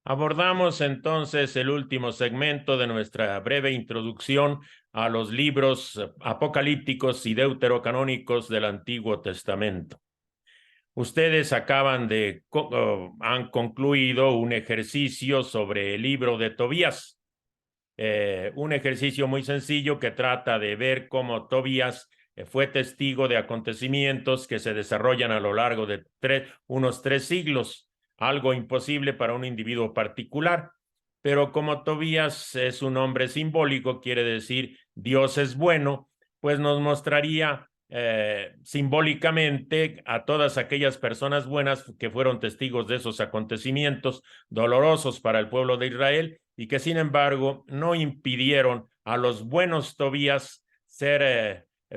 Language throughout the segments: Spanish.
Abordamos entonces el último segmento de nuestra breve introducción a los libros apocalípticos y deuterocanónicos del Antiguo Testamento. Ustedes han concluido un ejercicio sobre el libro de Tobías, un ejercicio muy sencillo que trata de ver cómo Tobías fue testigo de acontecimientos que se desarrollan a lo largo de unos 3 siglos, algo imposible para un individuo particular. Pero como Tobías es un nombre simbólico, quiere decir Dios es bueno, pues nos mostraría simbólicamente a todas aquellas personas buenas que fueron testigos de esos acontecimientos dolorosos para el pueblo de Israel y que sin embargo no impidieron a los buenos Tobías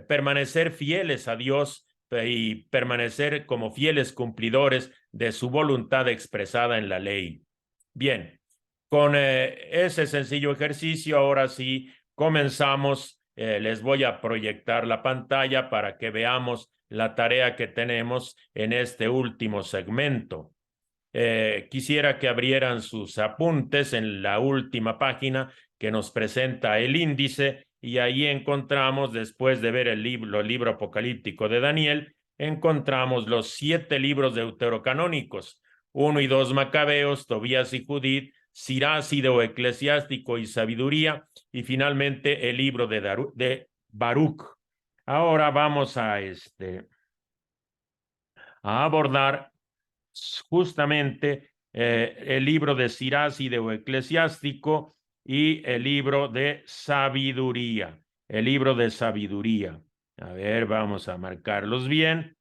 permanecer fieles a Dios y permanecer como fieles cumplidores de su voluntad expresada en la ley. Bien, con ese sencillo ejercicio, ahora sí comenzamos. Les voy a proyectar la pantalla para que veamos la tarea que tenemos en este último segmento. Quisiera que abrieran sus apuntes en la última página que nos presenta el índice y ahí encontramos, después de ver el libro apocalíptico de Daniel, encontramos los 7 libros deuterocanónicos, 1 y 2 Macabeos, Tobías y Judith, Siráside o Eclesiástico y Sabiduría, y finalmente el libro de Baruch. Ahora vamos a abordar justamente el libro de Siráside o Eclesiástico y el libro de Sabiduría. El libro de Sabiduría. A ver, vamos a marcarlos bien,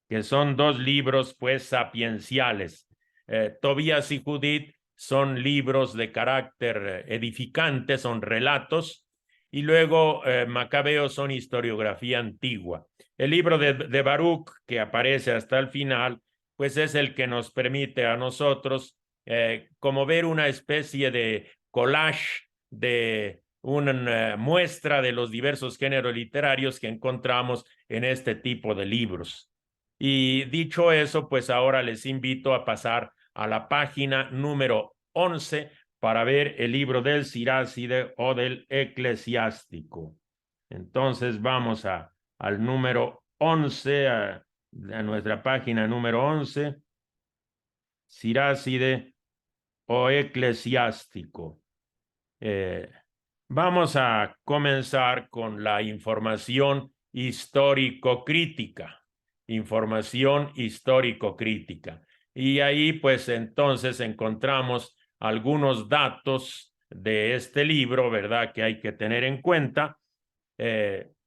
que son 2 libros pues sapienciales. Tobías y Judith son libros de carácter edificante, son relatos, y luego Macabeos son historiografía antigua. El libro de Baruch, que aparece hasta el final, pues es el que nos permite a nosotros como ver una especie de collage de una muestra de los diversos géneros literarios que encontramos en este tipo de libros. Y dicho eso, pues ahora les invito a pasar a la página número 11 para ver el libro del Siráside o del Eclesiástico. Entonces vamos al número 11, a nuestra página número 11, Siráside o Eclesiástico. Vamos a comenzar con la información histórico-crítica. Información histórico-crítica. Y ahí pues entonces encontramos algunos datos de este libro, ¿verdad? Que hay que tener en cuenta.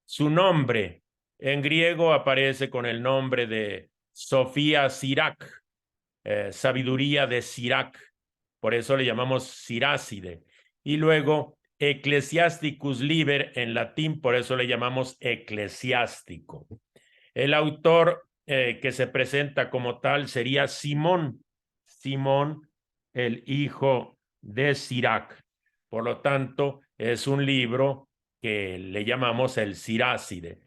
Su nombre en griego aparece con el nombre de Sofía Sirac, sabiduría de Sirac, por eso le llamamos Siráside. Y luego Ecclesiasticus Liber en latín, por eso le llamamos eclesiástico. El autor que se presenta como tal sería Simón, el hijo de Sirac. Por lo tanto, es un libro que le llamamos el Siráside.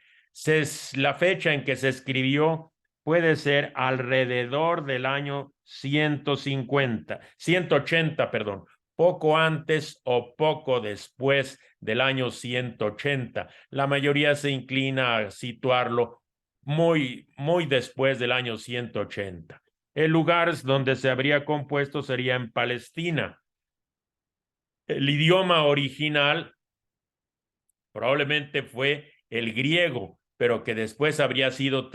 La fecha en que se escribió puede ser alrededor del año 180, perdón, poco antes o poco después del año 180. La mayoría se inclina a situarlo muy después del año 180. El lugar donde se habría compuesto sería en Palestina. El idioma original probablemente fue el griego, pero que después habría sido,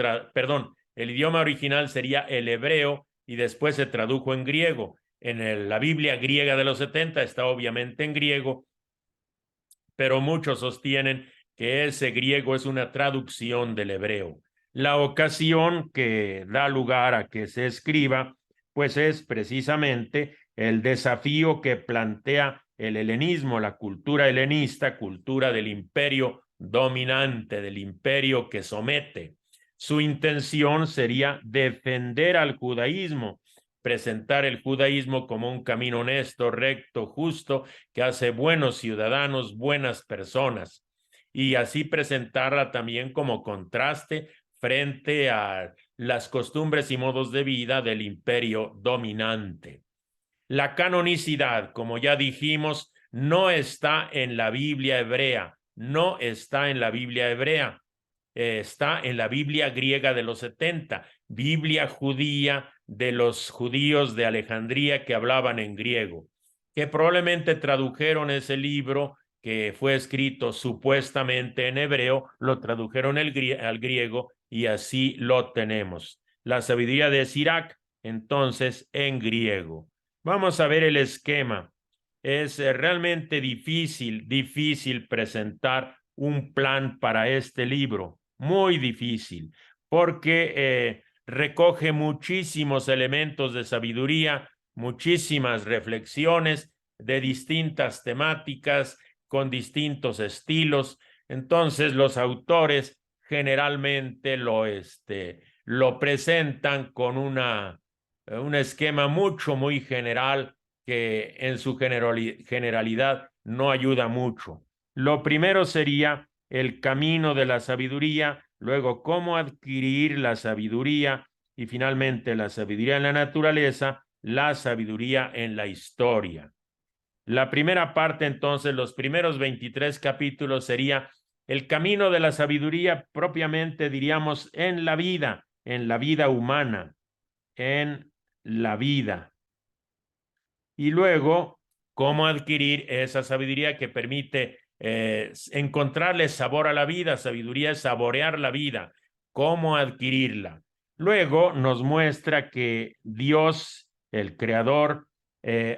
el idioma original sería el hebreo y después se tradujo en griego. En la Biblia griega de los 70 está obviamente en griego, pero muchos sostienen que ese griego es una traducción del hebreo. La ocasión que da lugar a que se escriba, pues es precisamente el desafío que plantea el helenismo, la cultura helenista, cultura del imperio dominante, del imperio que somete. Su intención sería defender al judaísmo, presentar el judaísmo como un camino honesto, recto, justo, que hace buenos ciudadanos, buenas personas, y así presentarla también como contraste frente a las costumbres y modos de vida del imperio dominante. La canonicidad, como ya dijimos, no está en la Biblia hebrea, no está en la Biblia hebrea, está en la Biblia griega de los 70, Biblia judía de los judíos de Alejandría que hablaban en griego, que probablemente tradujeron ese libro que fue escrito supuestamente en hebreo, lo tradujeron al griego y así lo tenemos. La sabiduría de Sirac, entonces, en griego. Vamos a ver el esquema. Es realmente difícil presentar un plan para este libro, muy difícil, porque recoge muchísimos elementos de sabiduría, muchísimas reflexiones de distintas temáticas, con distintos estilos. Entonces, los autores generalmente lo presentan con un esquema muy general que en su generalidad no ayuda mucho. Lo primero sería el camino de la sabiduría, luego cómo adquirir la sabiduría y finalmente la sabiduría en la naturaleza, la sabiduría en la historia. La primera parte, entonces, los primeros 23 capítulos sería el camino de la sabiduría propiamente, diríamos, en la vida humana, en la vida. Y luego, cómo adquirir esa sabiduría que permite encontrarle sabor a la vida. Sabiduría es saborear la vida, cómo adquirirla. Luego nos muestra que Dios, el Creador,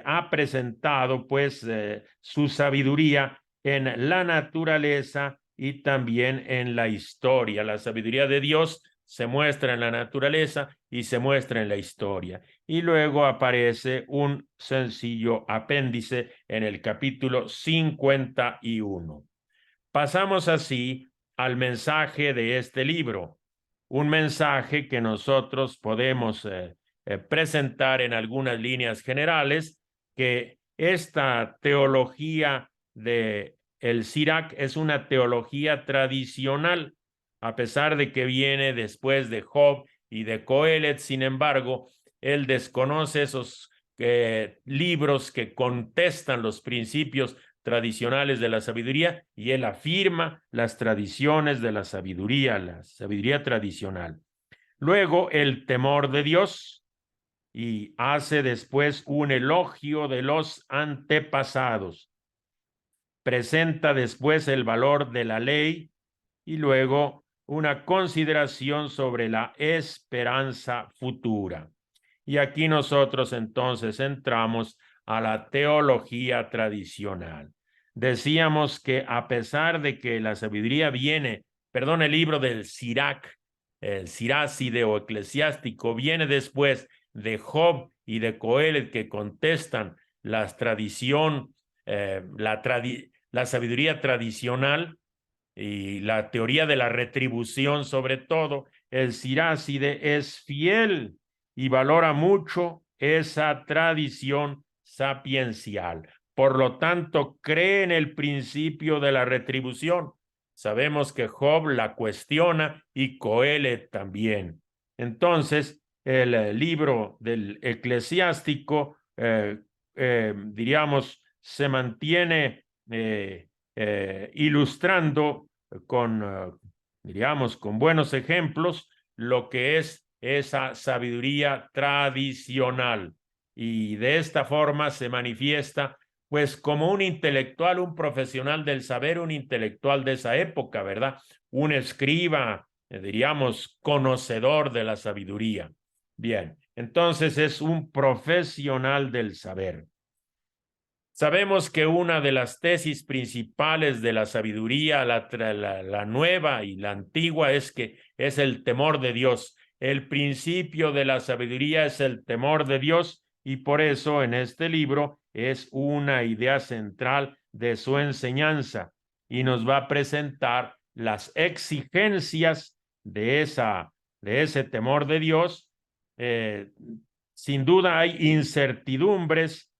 ha presentado pues su sabiduría en la naturaleza y también en la historia. La sabiduría de Dios se muestra en la naturaleza y se muestra en la historia. Y luego aparece un sencillo apéndice en el capítulo 51. Pasamos así al mensaje de este libro, un mensaje que nosotros podemos presentar en algunas líneas generales, que esta teología de el Sirac es una teología tradicional, a pesar de que viene después de Job y de Coelet. Sin embargo, él desconoce esos libros que contestan los principios tradicionales de la sabiduría y él afirma las tradiciones de la sabiduría tradicional. Luego, el temor de Dios, y hace después un elogio de los antepasados. Presenta después el valor de la ley y luego una consideración sobre la esperanza futura. Y aquí nosotros entonces entramos a la teología tradicional. Decíamos que a pesar de que la sabiduría viene, perdón, el libro del Sirac, el Siracide o eclesiástico, viene después de Job y de Coelet, que contestan la tradición, la sabiduría tradicional y la teoría de la retribución. Sobre todo, el Siracide es fiel y valora mucho esa tradición sapiencial. Por lo tanto, cree en el principio de la retribución. Sabemos que Job la cuestiona y Coelet también. Entonces, el libro del eclesiástico, diríamos, se mantiene ilustrando diríamos, con buenos ejemplos lo que es esa sabiduría tradicional. Y de esta forma se manifiesta pues como un intelectual, un profesional del saber, un intelectual de esa época, ¿verdad? Un escriba, diríamos, conocedor de la sabiduría. Bien, entonces es un profesional del saber. Sabemos que una de las tesis principales de la sabiduría, la nueva y la antigua, es que es el temor de Dios. El principio de la sabiduría es el temor de Dios y por eso en este libro es una idea central de su enseñanza y nos va a presentar las exigencias de ese temor de Dios. Sin duda hay incertidumbres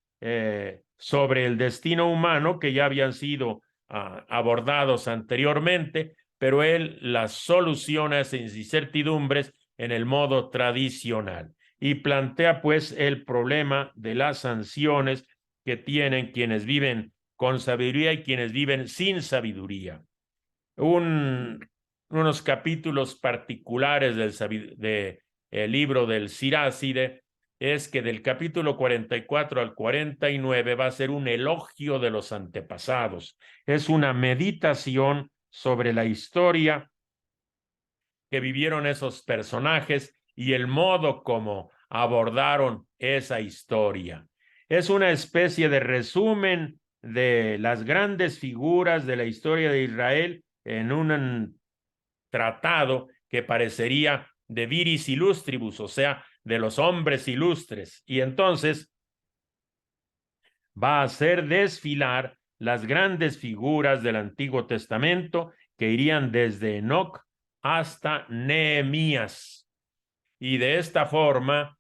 sobre el destino humano que ya habían sido abordados anteriormente, pero él las soluciona esas incertidumbres en el modo tradicional. y plantea pues el problema de las sanciones que tienen quienes viven con sabiduría y quienes viven sin sabiduría. Unos capítulos particulares del libro del Siráside es que del capítulo 44 al 49 va a ser un elogio de los antepasados. Es una meditación sobre la historia que vivieron esos personajes y el modo como abordaron esa historia. Es una especie de resumen de las grandes figuras de la historia de Israel en un tratado que parecería de viris illustribus, o sea, de los hombres ilustres. Y entonces va a hacer desfilar las grandes figuras del Antiguo Testamento que irían desde Enoc hasta Nehemías. Y de esta forma,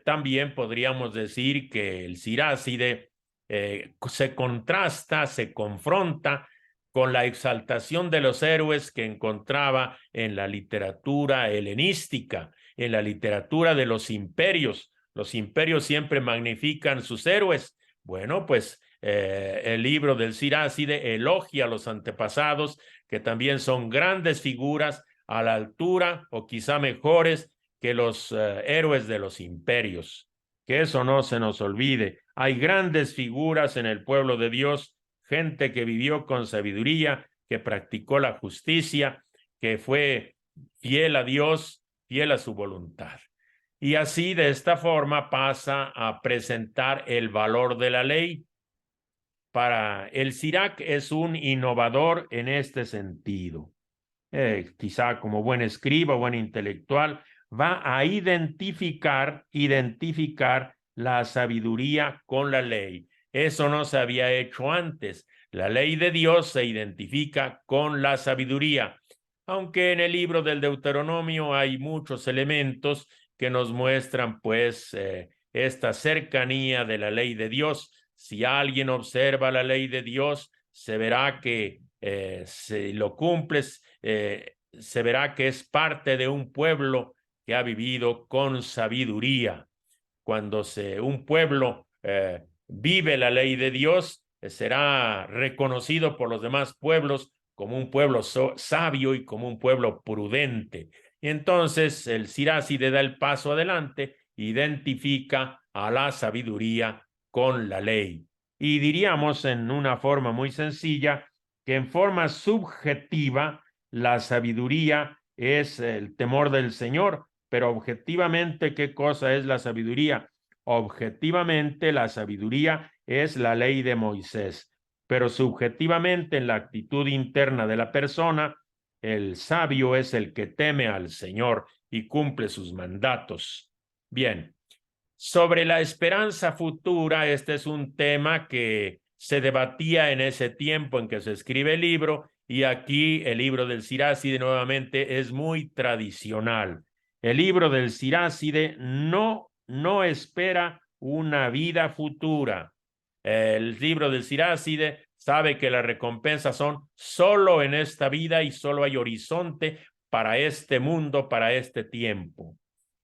también podríamos decir que el Siráside se contrasta, se confronta con la exaltación de los héroes que encontraba en la literatura helenística, en la literatura de los imperios. Los imperios siempre magnifican sus héroes. Bueno, pues el libro del Siráside elogia a los antepasados, que también son grandes figuras a la altura o quizá mejores que los héroes de los imperios. Que eso no se nos olvide. Hay grandes figuras en el pueblo de Dios, gente que vivió con sabiduría, que practicó la justicia, que fue fiel a Dios, fiel a su voluntad. Y así, de esta forma, pasa a presentar el valor de la ley. Para el Sirac es un innovador en este sentido. Quizá como buen escriba, buen intelectual, va a identificar la sabiduría con la ley. Eso no se había hecho antes. La ley de Dios se identifica con la sabiduría, aunque en el libro del Deuteronomio hay muchos elementos que nos muestran pues esta cercanía de la ley de Dios. Si alguien observa la ley de Dios, se verá que si lo cumples, se verá que es parte de un pueblo que ha vivido con sabiduría. Cuando un pueblo vive la ley de Dios, será reconocido por los demás pueblos como un pueblo sabio y como un pueblo prudente. Y entonces el Siráside da el paso adelante, identifica a la sabiduría con la ley. Y diríamos en una forma muy sencilla que en forma subjetiva la sabiduría es el temor del Señor, pero objetivamente, ¿qué cosa es la sabiduría? Objetivamente, la sabiduría es la ley de Moisés, pero subjetivamente, en la actitud interna de la persona, el sabio es el que teme al Señor y cumple sus mandatos. Bien, sobre la esperanza futura, este es un tema que se debatía en ese tiempo en que se escribe el libro, y aquí el libro del Siráside nuevamente es muy tradicional. El libro del Siráside no espera una vida futura. El libro del Siráside sabe que las recompensas son solo en esta vida y solo hay horizonte para este mundo, para este tiempo.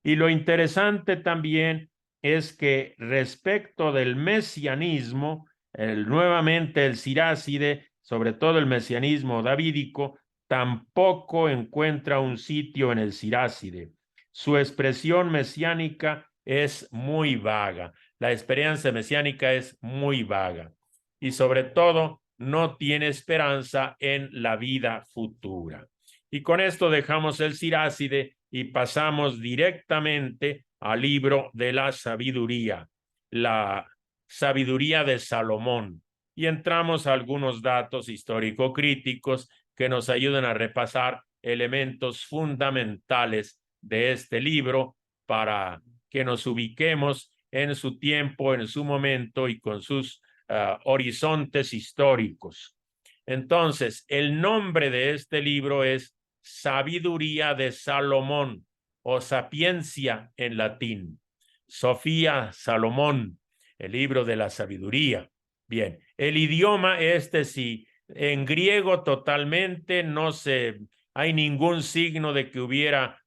Y lo interesante también es que respecto del mesianismo, nuevamente el Siráside, sobre todo el mesianismo davídico, tampoco encuentra un sitio en el Siráside. Su expresión mesiánica es muy vaga, la experiencia mesiánica es muy vaga y sobre todo no tiene esperanza en la vida futura. Y con esto dejamos el Siráside y pasamos directamente al libro de la sabiduría de Salomón. Y entramos a algunos datos histórico-críticos que nos ayudan a repasar elementos fundamentales de este libro para que nos ubiquemos en su tiempo, en su momento y con sus horizontes históricos. Entonces, el nombre de este libro es Sabiduría de Salomón o Sapiencia en latín. Sofía Salomón, el libro de la sabiduría. Bien, el idioma sí, en griego totalmente no hay ningún signo de que hubiera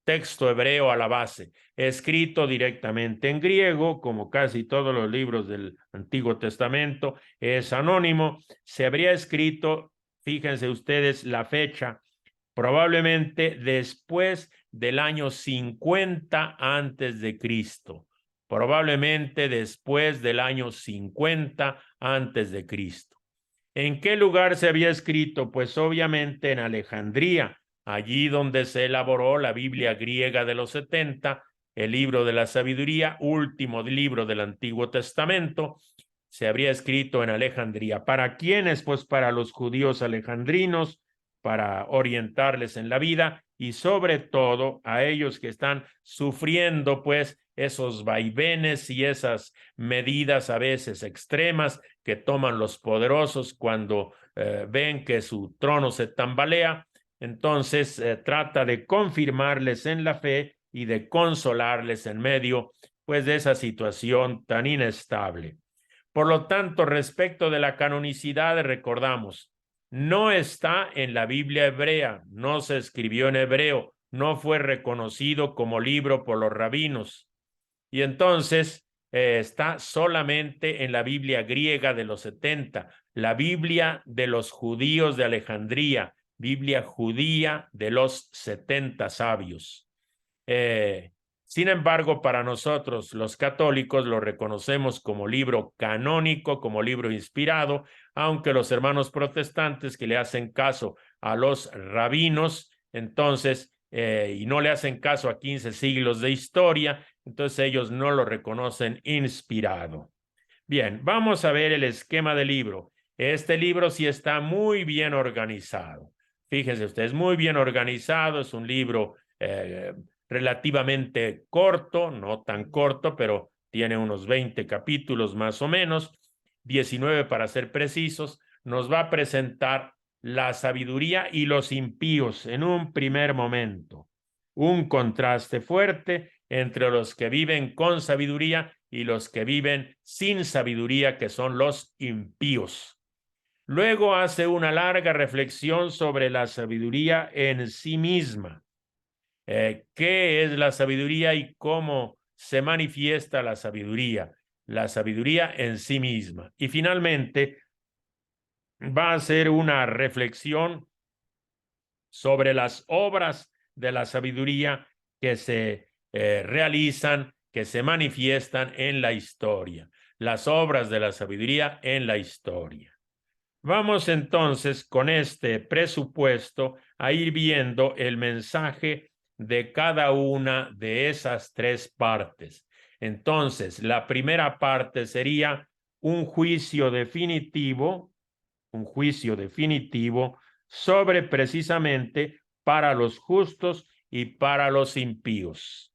texto hebreo a la base, escrito directamente en griego, como casi todos los libros del Antiguo Testamento, es anónimo. Se habría escrito, fíjense ustedes la fecha, probablemente después del año 50 antes de Cristo, probablemente después del año 50 antes de Cristo. ¿En qué lugar se había escrito? Pues obviamente en Alejandría, allí donde se elaboró la Biblia griega de los 70, el libro de la sabiduría, último libro del Antiguo Testamento, se habría escrito en Alejandría. ¿Para quiénes? Pues para los judíos alejandrinos, para orientarles en la vida y sobre todo a ellos que están sufriendo pues esos vaivenes y esas medidas a veces extremas que toman los poderosos cuando ven que su trono se tambalea. Entonces trata de confirmarles en la fe y de consolarles en medio pues de esa situación tan inestable. Por lo tanto, respecto de la canonicidad, recordamos, no está en la Biblia hebrea, no se escribió en hebreo, no fue reconocido como libro por los rabinos. Y entonces está solamente en la Biblia griega de los 70, la Biblia de los judíos de Alejandría, Biblia judía de los 70 sabios. Sin embargo, para nosotros los católicos lo reconocemos como libro canónico, como libro inspirado, aunque los hermanos protestantes que le hacen caso a los rabinos, entonces, y no le hacen caso a 15 siglos de historia, entonces ellos no lo reconocen inspirado. Bien, vamos a ver el esquema del libro. Este libro sí está muy bien organizado. Fíjense ustedes, muy bien organizado, es un libro relativamente corto, no tan corto, pero tiene unos 20 capítulos más o menos, 19 para ser precisos. Nos va a presentar la sabiduría y los impíos en un primer momento. Un contraste fuerte entre los que viven con sabiduría y los que viven sin sabiduría, que son los impíos. Luego hace una larga reflexión sobre la sabiduría en sí misma. ¿Qué es la sabiduría y cómo se manifiesta la sabiduría? La sabiduría en sí misma. Y finalmente va a hacer una reflexión sobre las obras de la sabiduría que se realizan, que se manifiestan en la historia. Las obras de la sabiduría en la historia. Vamos entonces con este presupuesto a ir viendo el mensaje de cada una de esas tres partes. Entonces, la primera parte sería un juicio definitivo sobre precisamente para los justos y para los impíos.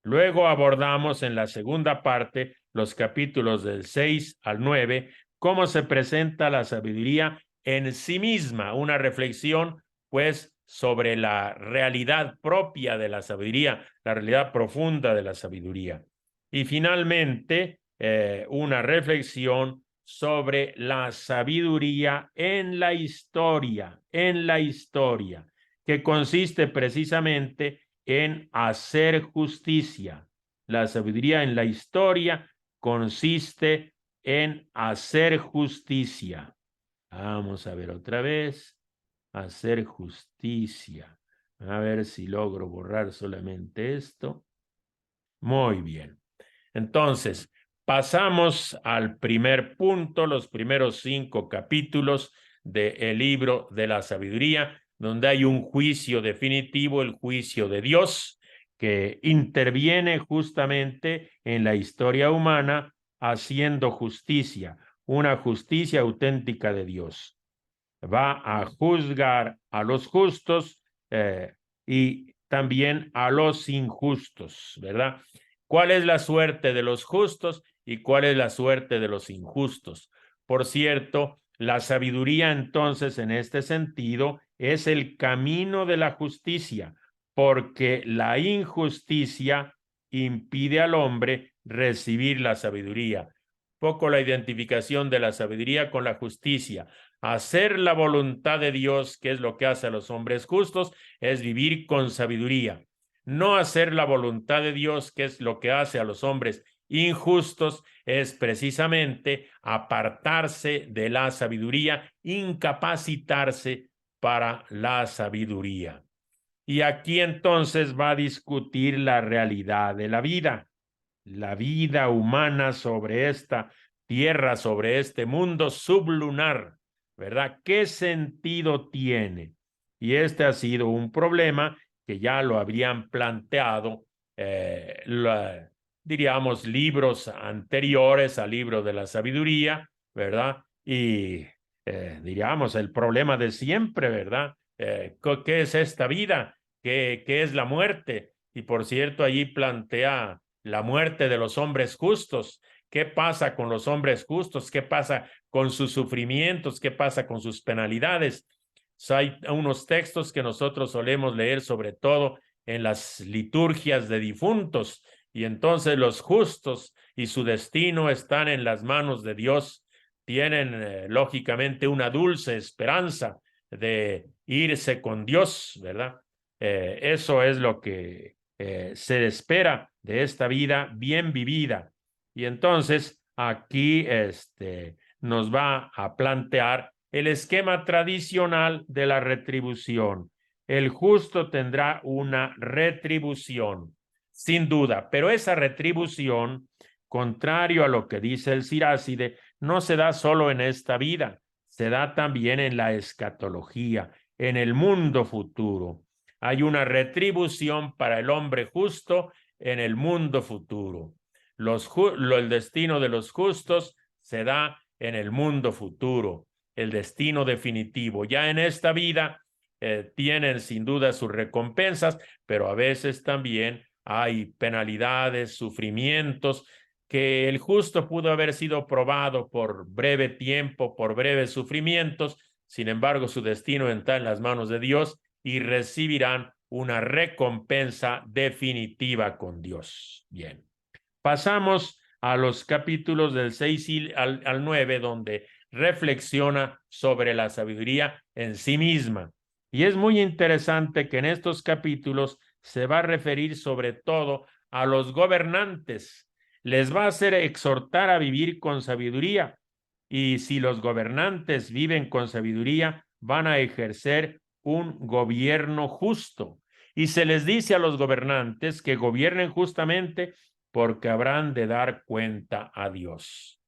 Luego abordamos en la segunda parte los capítulos del 6 al 9, cómo se presenta la sabiduría en sí misma, una reflexión pues sobre la realidad propia de la sabiduría, la realidad profunda de la sabiduría. Y finalmente, una reflexión sobre la sabiduría en la historia, que consiste precisamente en hacer justicia. La sabiduría en la historia consiste en hacer justicia. Vamos a ver otra vez. Hacer justicia. A ver si logro borrar solamente esto. Muy bien. Entonces, pasamos al primer punto, los primeros 5 capítulos del libro de la sabiduría, donde hay un juicio definitivo, el juicio de Dios, que interviene justamente en la historia humana haciendo justicia, una justicia auténtica de Dios. Va a juzgar a los justos y también a los injustos, ¿verdad? ¿Cuál es la suerte de los justos y cuál es la suerte de los injustos? Por cierto, la sabiduría entonces en este sentido es el camino de la justicia, porque la injusticia impide al hombre recibir la sabiduría. Poco la identificación de la sabiduría con la justicia. Hacer la voluntad de Dios, que es lo que hace a los hombres justos, es vivir con sabiduría. No hacer la voluntad de Dios, que es lo que hace a los hombres injustos, es precisamente apartarse de la sabiduría, incapacitarse para la sabiduría. Y aquí entonces va a discutir la realidad de la vida humana sobre esta tierra, sobre este mundo sublunar, ¿verdad? ¿Qué sentido tiene? Y este ha sido un problema que ya lo habrían planteado, diríamos, libros anteriores al libro de la sabiduría, ¿verdad? Y diríamos, el problema de siempre, ¿verdad? ¿Qué es esta vida? ¿Qué es la muerte? Y por cierto, allí plantea la muerte de los hombres justos. ¿Qué pasa con los hombres justos? ¿Qué pasa con sus sufrimientos? ¿Qué pasa con sus penalidades? Hay unos textos que nosotros solemos leer sobre todo en las liturgias de difuntos, y entonces los justos y su destino están en las manos de Dios. Tienen lógicamente una dulce esperanza de irse con Dios, ¿verdad? Eso es lo que se espera de esta vida bien vivida. Y entonces aquí nos va a plantear el esquema tradicional de la retribución. El justo tendrá una retribución, sin duda, pero esa retribución, contrario a lo que dice el Siráside, no se da solo en esta vida, se da también en la escatología, en el mundo futuro. Hay una retribución para el hombre justo en el mundo futuro. El destino de los justos se da en el mundo futuro, el destino definitivo. Ya en esta vida tienen sin duda sus recompensas, pero a veces también hay penalidades, sufrimientos, que el justo pudo haber sido probado por breve tiempo, por breves sufrimientos. Sin embargo, su destino está en las manos de Dios y recibirán una recompensa definitiva con Dios. Bien, pasamos a los capítulos del 6 al 9, donde reflexiona sobre la sabiduría en sí misma. Y es muy interesante que en estos capítulos se va a referir sobre todo a los gobernantes. Les va a hacer exhortar a vivir con sabiduría. Y si los gobernantes viven con sabiduría, van a ejercer un gobierno justo. Y se les dice a los gobernantes que gobiernen justamente porque habrán de dar cuenta a Dios.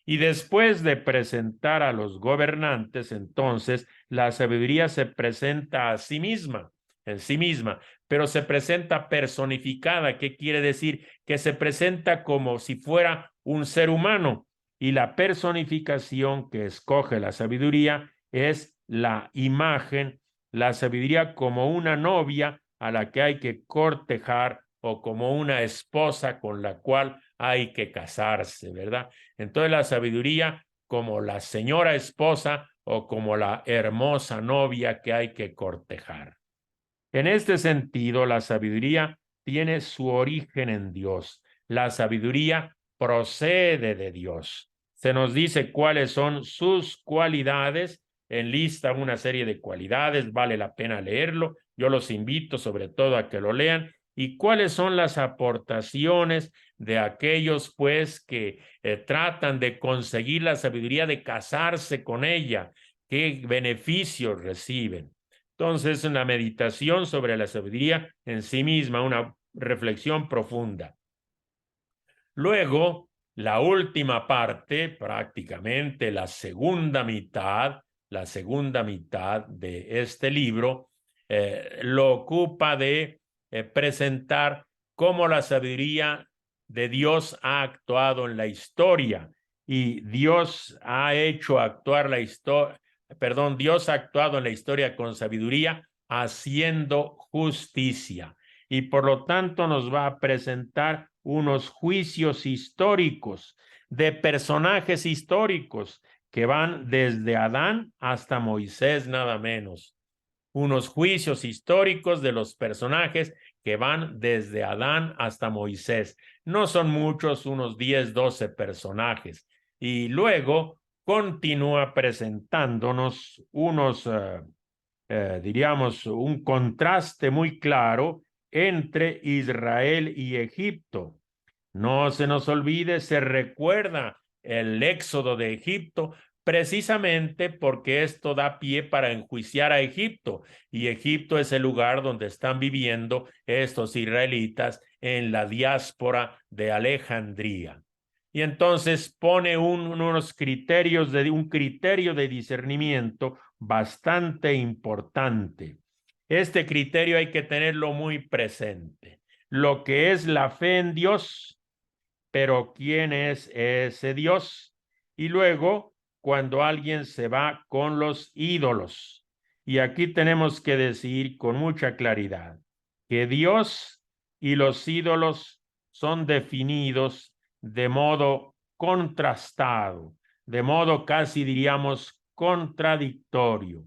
Y después de presentar a los gobernantes, entonces la sabiduría se presenta a sí misma, en sí misma, pero se presenta personificada. ¿Qué quiere decir? Que se presenta como si fuera un ser humano. Y la personificación que escoge la sabiduría es la imagen, la sabiduría como una novia a la que hay que cortejar o como una esposa con la cual hay que casarse, ¿verdad? Entonces la sabiduría como la señora esposa o como la hermosa novia que hay que cortejar. En este sentido, la sabiduría tiene su origen en Dios. La sabiduría procede de Dios. Se nos dice cuáles son sus cualidades, enlista una serie de cualidades, vale la pena leerlo. Yo los invito sobre todo a que lo lean. ¿Y cuáles son las aportaciones de aquellos, pues, que tratan de conseguir la sabiduría, de casarse con ella? ¿Qué beneficios reciben? Entonces, una meditación sobre la sabiduría en sí misma, una reflexión profunda. Luego, la última parte, prácticamente la segunda mitad de este libro, lo ocupa de presentar cómo la sabiduría de Dios ha actuado en la historia, y Dios ha hecho actuar la historia, perdón, Dios ha actuado en la historia con sabiduría, haciendo justicia, y por lo tanto nos va a presentar unos juicios históricos de personajes históricos que van desde Adán hasta Moisés, nada menos. Unos juicios históricos de los personajes que van desde Adán hasta Moisés. No son muchos, unos 10, 12 personajes. Y luego continúa presentándonos diríamos, un contraste muy claro entre Israel y Egipto. No se nos olvide, se recuerda el éxodo de Egipto precisamente porque esto da pie para enjuiciar a Egipto, y Egipto es el lugar donde están viviendo estos israelitas en la diáspora de Alejandría. Y entonces pone unos criterios un criterio de discernimiento bastante importante. Este criterio hay que tenerlo muy presente. Lo que es la fe en Dios, pero ¿quién es ese Dios? Y luego, cuando alguien se va con los ídolos. Y aquí tenemos que decir con mucha claridad que Dios y los ídolos son definidos de modo contrastado, de modo casi diríamos contradictorio.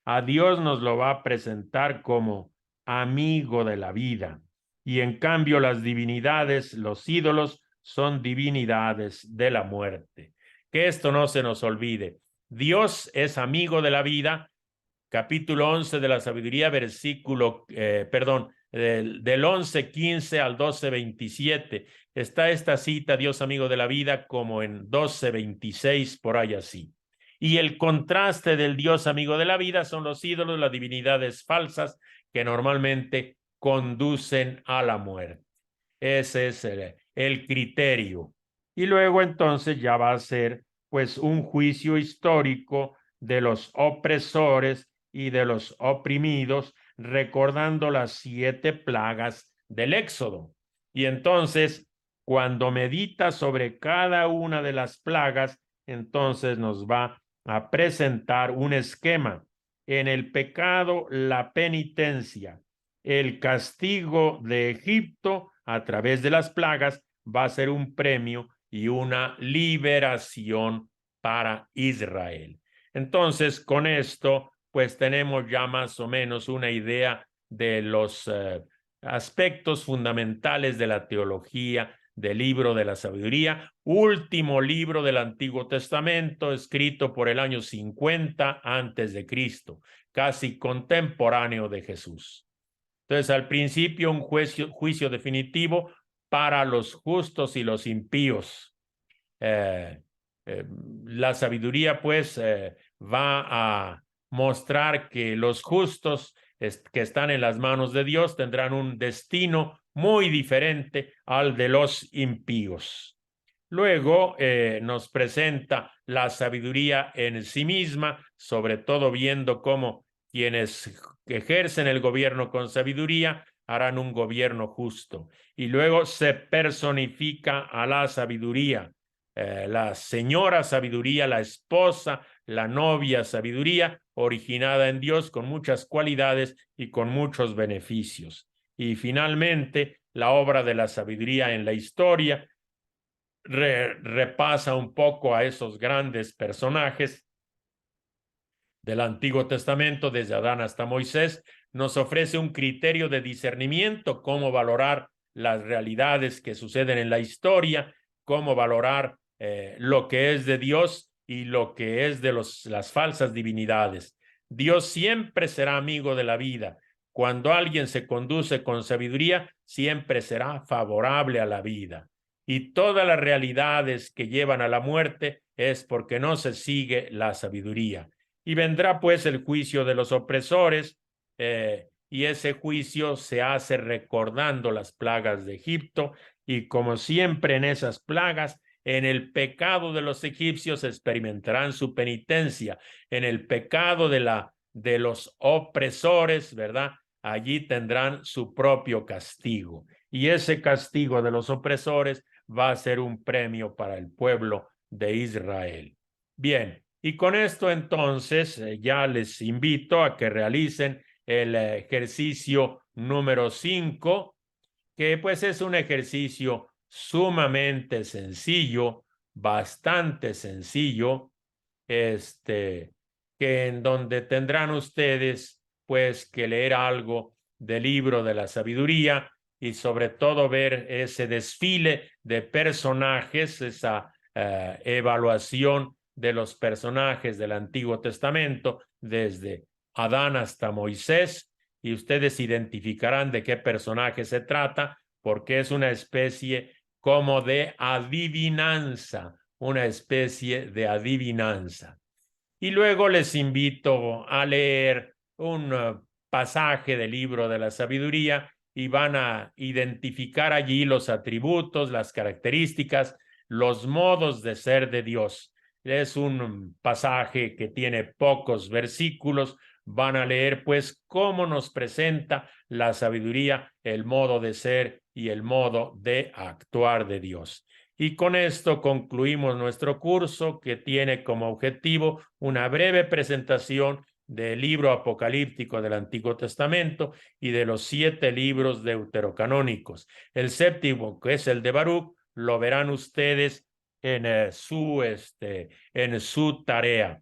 A Dios nos lo va a presentar como amigo de la vida, y en cambio las divinidades, los ídolos, son divinidades de la muerte. Que esto no se nos olvide. Dios es amigo de la vida, capítulo 11 de la sabiduría, versículo, del 11:15 al 12:27. Está esta cita, Dios amigo de la vida, como en 12:26, por ahí así. Y el contraste del Dios amigo de la vida son los ídolos, las divinidades falsas que normalmente conducen a la muerte. Ese es el criterio. Y luego entonces ya va a ser pues un juicio histórico de los opresores y de los oprimidos, recordando las 7 plagas del Éxodo. Y entonces, cuando medita sobre cada una de las plagas, entonces nos va a presentar un esquema. En el pecado, la penitencia, el castigo de Egipto a través de las plagas va a ser un premio y una liberación para Israel. Entonces, con esto, pues tenemos ya más o menos una idea de los aspectos fundamentales de la teología del libro de la sabiduría, último libro del Antiguo Testamento, escrito por el año 50 antes de Cristo, casi contemporáneo de Jesús. Entonces, al principio, un juicio definitivo para los justos y los impíos. La sabiduría, pues, va a mostrar que los justos que están en las manos de Dios tendrán un destino muy diferente al de los impíos. Luego nos presenta la sabiduría en sí misma, sobre todo viendo cómo quienes ejercen el gobierno con sabiduría harán un gobierno justo. Y luego se personifica a la sabiduría, la señora sabiduría, la esposa, la novia sabiduría, originada en Dios con muchas cualidades y con muchos beneficios. Y finalmente, la obra de la sabiduría en la historia repasa un poco a esos grandes personajes del Antiguo Testamento, desde Adán hasta Moisés, nos ofrece un criterio de discernimiento, cómo valorar las realidades que suceden en la historia, cómo valorar lo que es de Dios y lo que es de las falsas divinidades. Dios siempre será amigo de la vida. Cuando alguien se conduce con sabiduría, siempre será favorable a la vida. Y todas las realidades que llevan a la muerte es porque no se sigue la sabiduría. Y vendrá pues el juicio de los opresores, y ese juicio se hace recordando las plagas de Egipto, y como siempre en esas plagas, en el pecado de los egipcios experimentarán su penitencia, en el pecado de los opresores, ¿verdad? Allí tendrán su propio castigo, y ese castigo de los opresores va a ser un premio para el pueblo de Israel. Bien, y con esto entonces ya les invito a que realicen el ejercicio número 5, que pues es un ejercicio sumamente sencillo, bastante sencillo, que en donde tendrán ustedes pues que leer algo del libro de la sabiduría y sobre todo ver ese desfile de personajes, esa evaluación de los personajes del Antiguo Testamento, desde Adán hasta Moisés, y ustedes identificarán de qué personaje se trata, porque es una especie como de adivinanza, una especie de adivinanza. Y luego les invito a leer un pasaje del libro de la sabiduría y van a identificar allí los atributos, las características, los modos de ser de Dios. Es un pasaje que tiene pocos versículos. Van a leer pues cómo nos presenta la sabiduría, el modo de ser y el modo de actuar de Dios. Y con esto concluimos nuestro curso, que tiene como objetivo una breve presentación del libro apocalíptico del Antiguo Testamento y de los 7 libros deuterocanónicos. El séptimo, que es el de Baruch, lo verán ustedes en su tarea.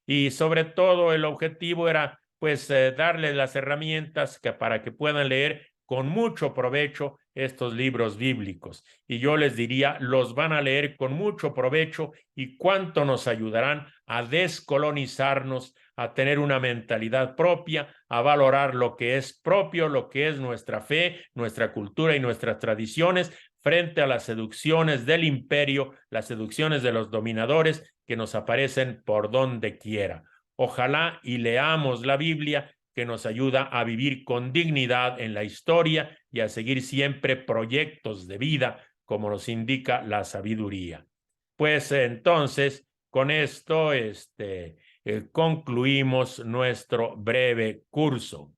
Y sobre todo el objetivo era pues darles las herramientas para que puedan leer con mucho provecho estos libros bíblicos. Y yo les diría, los van a leer con mucho provecho y cuánto nos ayudarán a descolonizarnos, a tener una mentalidad propia, a valorar lo que es propio, lo que es nuestra fe, nuestra cultura y nuestras tradiciones frente a las seducciones del imperio, las seducciones de los dominadores que nos aparecen por donde quiera. Ojalá y leamos la Biblia, que nos ayuda a vivir con dignidad en la historia y a seguir siempre proyectos de vida, como nos indica la sabiduría. Pues entonces, con esto concluimos nuestro breve curso.